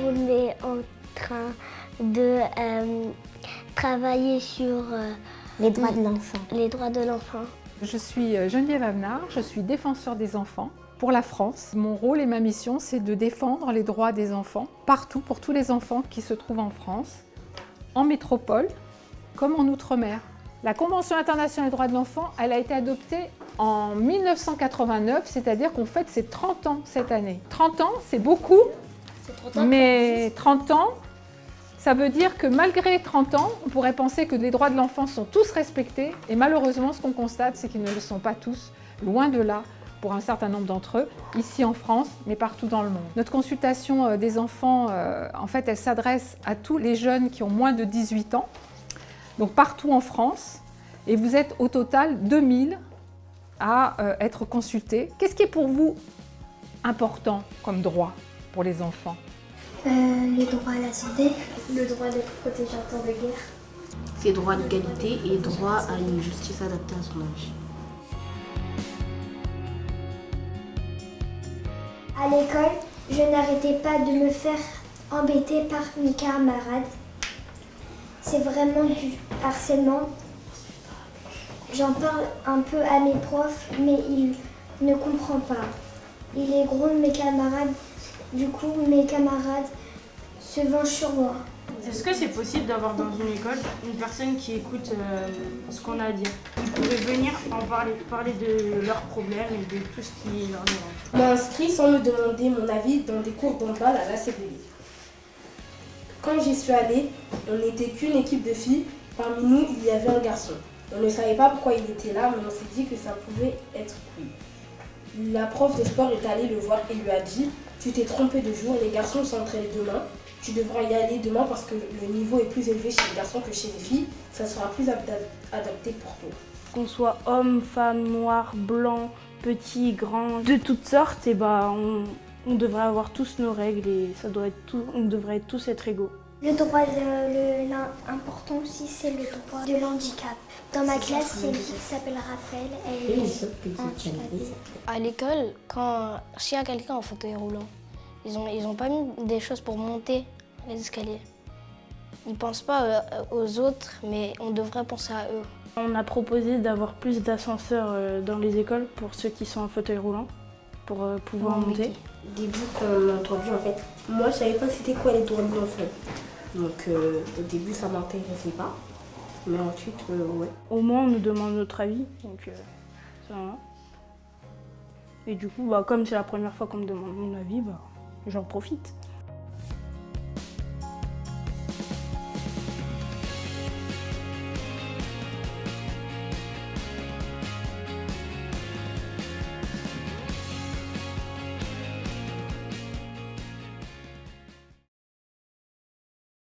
On est en train de travailler sur les droits de l'enfant. Les droits de l'enfant. Je suis Geneviève Avenard, je suis défenseur des enfants pour la France. Mon rôle et ma mission, c'est de défendre les droits des enfants partout, pour tous les enfants qui se trouvent en France, en métropole comme en Outre-mer. La Convention internationale des droits de l'enfant, elle a été adoptée en 1989, c'est-à-dire qu'on fête ses 30 ans cette année. 30 ans, c'est beaucoup, mais 30 ans, ça veut dire que malgré 30 ans, on pourrait penser que les droits de l'enfant sont tous respectés, et malheureusement, ce qu'on constate, c'est qu'ils ne le sont pas tous, loin de là, pour un certain nombre d'entre eux, ici en France, mais partout dans le monde. Notre consultation des enfants, en fait, elle s'adresse à tous les jeunes qui ont moins de 18 ans, donc partout en France, et vous êtes au total 2000 à être consultés. Qu'est-ce qui est pour vous important comme droit pour les enfants? Les droits à la santé, le droit d'être protégé en temps de guerre. C'est droit à l'égalité et droit à une justice adaptée à son âge. À l'école, je n'arrêtais pas de me faire embêter par mes camarades. C'est vraiment du harcèlement. J'en parle un peu à mes profs, mais ils ne comprennent pas. Il est gros de mes camarades, du coup mes camarades se vengent sur moi. Est-ce que c'est possible d'avoir dans une école une personne qui écoute ce qu'on a à dire? Ils pourraient venir en parler de leurs problèmes et de tout ce qui leur dérange. Je m'ai inscrit sans me demander mon avis dans des cours d'handball à la CPB. Quand j'y suis allée, on n'était qu'une équipe de filles. Parmi nous, il y avait un garçon. On ne savait pas pourquoi il était là, mais on s'est dit que ça pouvait être cool. La prof de sport est allée le voir et lui a dit « Tu t'es trompé de jour, les garçons s'entraînent demain. Tu devras y aller demain parce que le niveau est plus élevé chez les garçons que chez les filles. Ça sera plus adapté pour toi. » Qu'on soit homme, femme, noir, blanc, petit, grand, de toutes sortes, et on devrait avoir tous nos règles et on devrait tous être égaux. Le droit l'important aussi, c'est le droit de l'handicap. Dans ma classe, il y a une fille qui s'appelle Raphaël. Elle est handicapée. À l'école, s'il y a quelqu'un en fauteuil roulant, ils ont pas mis des choses pour monter les escaliers. Ils pensent pas aux autres, mais on devrait penser à eux. On a proposé d'avoir plus d'ascenseurs dans les écoles pour ceux qui sont en fauteuil roulant, pour pouvoir monter. Au début, quand on l'a entendu, en fait, moi je savais pas c'était quoi les droits de l'enfant. Donc au début ça m'intéressait pas, mais ensuite ouais. Au moins on nous demande notre avis, donc ça va. Et du coup, comme c'est la première fois qu'on me demande mon avis, j'en profite.